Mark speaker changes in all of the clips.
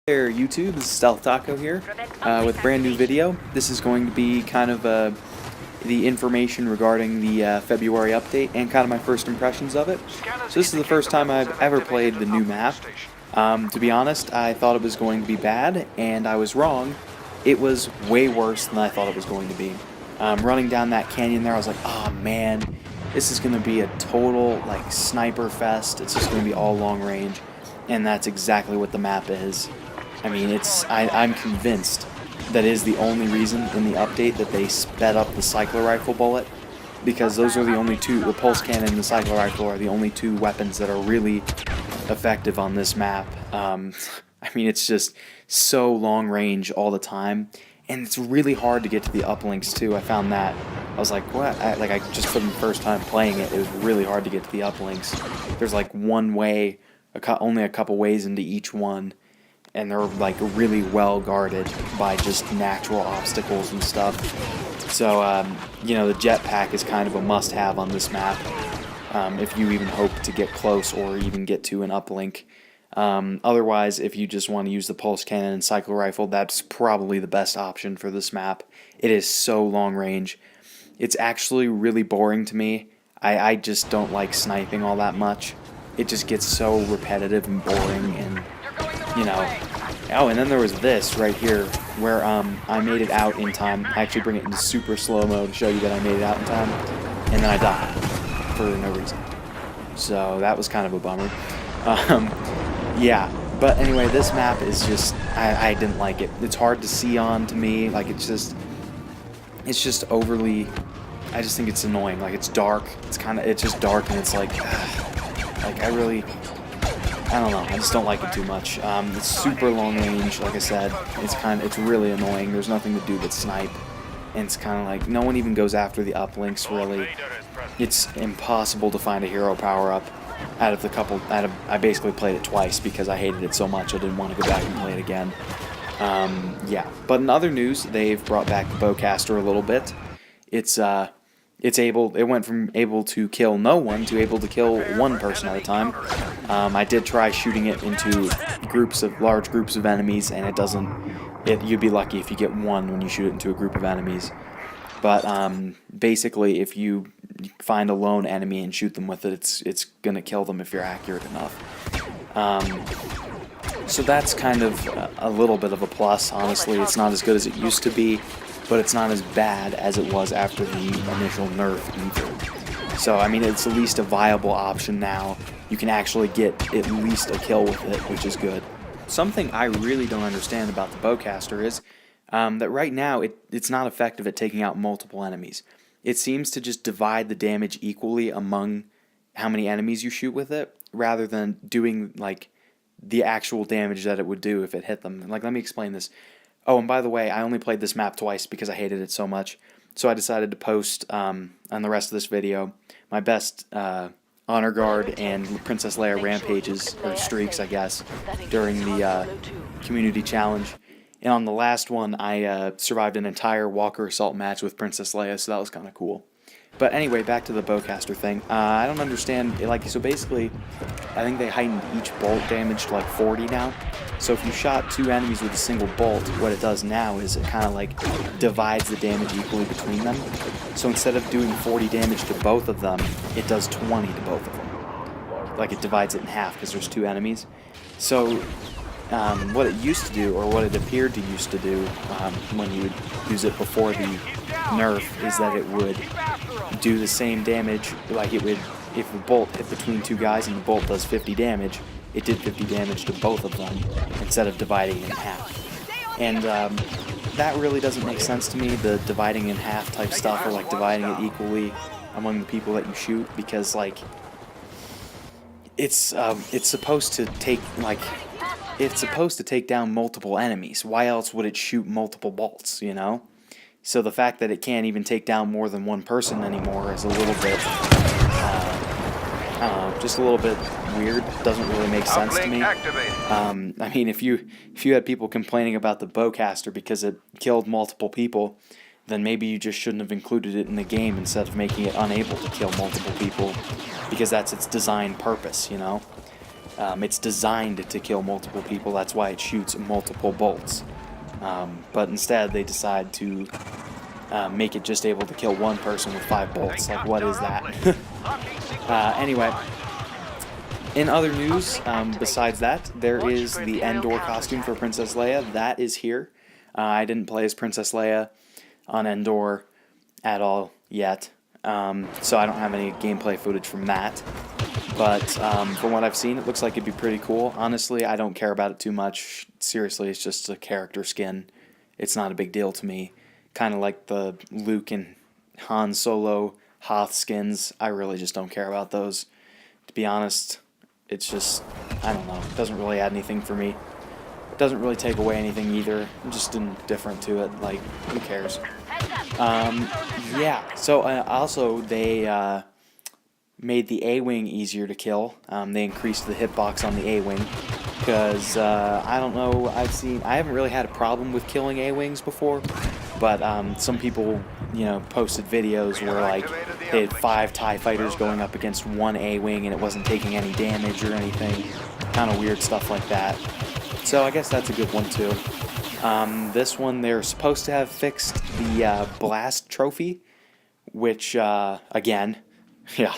Speaker 1: There, YouTube, this is Stealth Taco here with a brand new video. This is going to be kind of the information regarding the February update and kind of my first impressions of it. So this is the first time I've ever played the new map. To be honest, I thought it was going to be bad, and I was wrong. It was way worse than I thought it was going to be. Running down that canyon there, I was like, oh man, this is going to be a total like sniper fest. It's just going to be all long range, and that's exactly what the map is. I mean, I'm convinced that is the only reason in the update that they sped up the cycler rifle bullet, because those are the only two, the pulse cannon and the cycler rifle are the only two weapons that are really effective on this map. I mean, it's just so long range all the time, and it's really hard to get to the uplinks too. I found that. I was like, what? I just for the first time playing it, it was really hard to get to the uplinks. There's like one way, only a couple ways into each one, and they're like really well guarded by just natural obstacles and stuff. So you know, the jetpack is kind of a must-have on this map if you even hope to get close or even get to an uplink. Otherwise, if you just want to use the pulse cannon and cycle rifle, that's probably the best option for this map. It is so long range. It's actually really boring to me. I just don't like sniping all that much. It just gets so repetitive and boring, and you know. Oh, and then there was this right here where I made it out in time. I actually bring it into super slow-mo to show you that I made it out in time, and then I died for no reason. So that was kind of a bummer. Yeah, but anyway, this map is just, I didn't like it. It's hard to see on to me. Like, it's just overly, I just think it's annoying. Like, it's dark. It's just dark, and it's like I don't know, I just don't like it too much. It's super long range, like I said. It's really annoying. There's nothing to do but snipe. And it's kind of like, no one even goes after the uplinks, really. It's impossible to find a hero power-up I basically played it twice because I hated it so much I didn't want to go back and play it again. Yeah, but in other news, they've brought back the Bowcaster a little bit. It went from able to kill no one to able to kill one person at a time. I did try shooting it into large groups of enemies, and it doesn't. You'd be lucky if you get one when you shoot it into a group of enemies. But basically, if you find a lone enemy and shoot them with it, it's gonna kill them if you're accurate enough. So that's kind of a little bit of a plus. Honestly, it's not as good as it used to be, but it's not as bad as it was after the initial nerf either. So, I mean, it's at least a viable option now. You can actually get at least a kill with it, which is good. Something I really don't understand about the Bowcaster is that right now it's not effective at taking out multiple enemies. It seems to just divide the damage equally among how many enemies you shoot with it, rather than doing like the actual damage that it would do if it hit them. Like, let me explain this. Oh, and by the way, I only played this map twice because I hated it so much. So I decided to post on the rest of this video my best Honor Guard and Princess Leia rampages, or streaks, I guess, during the community challenge. And on the last one, I survived an entire Walker Assault match with Princess Leia, so that was kind of cool. But anyway, back to the Bowcaster thing. I don't understand, so basically, I think they heightened each bolt damage to like 40 now. So if you shot two enemies with a single bolt, what it does now is it kind of like divides the damage equally between them. So instead of doing 40 damage to both of them, it does 20 to both of them. Like, it divides it in half because there's two enemies. So what it used to do, or what it appeared to used to do when you would use it before the nerf, is that it would do the same damage. Like, it would, if a bolt hit between two guys and the bolt does 50 damage, it did 50 damage to both of them instead of dividing it in half. And that really doesn't make sense to me, the dividing in half type stuff, or like dividing it equally among the people that you shoot, because like it's supposed to take down multiple enemies. Why else would it shoot multiple bolts, you know? So the fact that it can't even take down more than one person anymore is a little bit, I don't know, just a little bit weird. Doesn't really make sense to me. I mean, if you had people complaining about the Bowcaster because it killed multiple people, then maybe you just shouldn't have included it in the game instead of making it unable to kill multiple people, because that's its design purpose, you know? It's designed to kill multiple people. That's why it shoots multiple bolts. But instead, they decide to make it just able to kill one person with 5 bolts. Like, what is that? Anyway, in other news, besides that, there is the Endor costume for Princess Leia. That is here. I didn't play as Princess Leia on Endor at all yet, so I don't have any gameplay footage from that. But from what I've seen, it looks like it'd be pretty cool. Honestly, I don't care about it too much. Seriously, it's just a character skin. It's not a big deal to me. Kind of like the Luke and Han Solo Hoth skins. I really just don't care about those. To be honest, it's just, I don't know. It doesn't really add anything for me. It doesn't really take away anything either. I'm just indifferent to it. Like, who cares? Yeah. So also they made the A-Wing easier to kill. They increased the hitbox on the A-Wing because I don't know, I haven't really had a problem with killing A-Wings before, but some people, you know, posted videos where like they had 5 TIE fighters going up against 1 A-Wing and it wasn't taking any damage or anything, kind of weird stuff like that. So I guess that's a good one too. This one, they're supposed to have fixed the blast trophy, which again, yeah.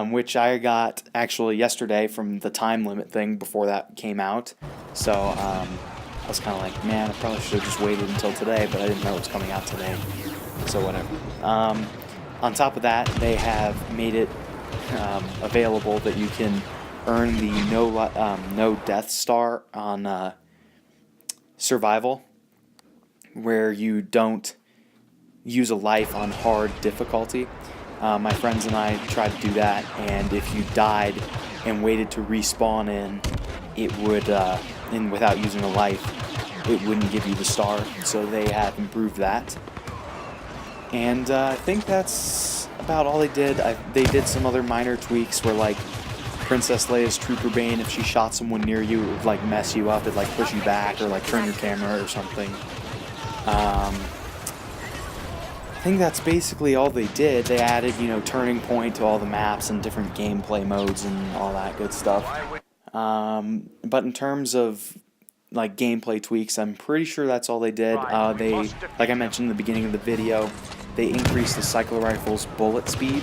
Speaker 1: Which I got actually yesterday from the time limit thing before that came out. So I was kind of like, man, I probably should have just waited until today, but I didn't know it was coming out today. So whatever. On top of that, they have made it available that you can earn the no death star on survival, where you don't use a life on hard difficulty. My friends and I tried to do that, and if you died and waited to respawn it would, and without using a life, it wouldn't give you the star. So they have improved that. And I think that's about all they did. They did some other minor tweaks where, like, Princess Leia's Trooper Bane, if she shot someone near you, it would, like, mess you up. It'd, like, push you back or, like, turn your camera or something. I think that's basically all they did. They added, you know, turning point to all the maps and different gameplay modes and all that good stuff. But in terms of, like, gameplay tweaks, I'm pretty sure that's all they did. They, like I mentioned in the beginning of the video, they increased the cycler rifle's bullet speed.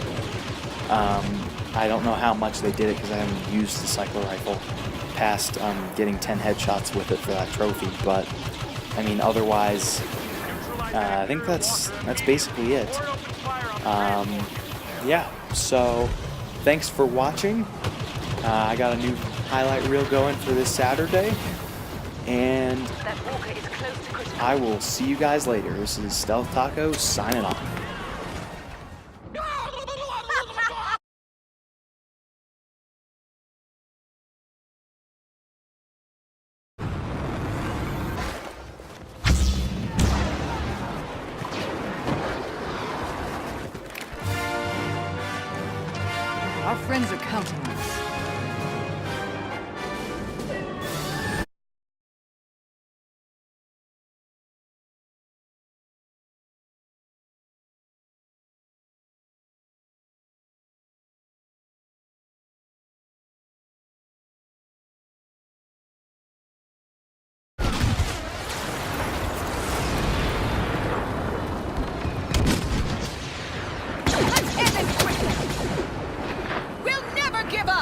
Speaker 1: I don't know how much they did it because I haven't used the cycler rifle past getting 10 headshots with it for that trophy. But, I mean, otherwise, I think that's basically it. Yeah, so thanks for watching. I got a new highlight reel going for this Saturday, and I will see you guys later. This is Stealth Taco signing off.
Speaker 2: Our friends are counting on us. Let's end this quickly! We'll never give up!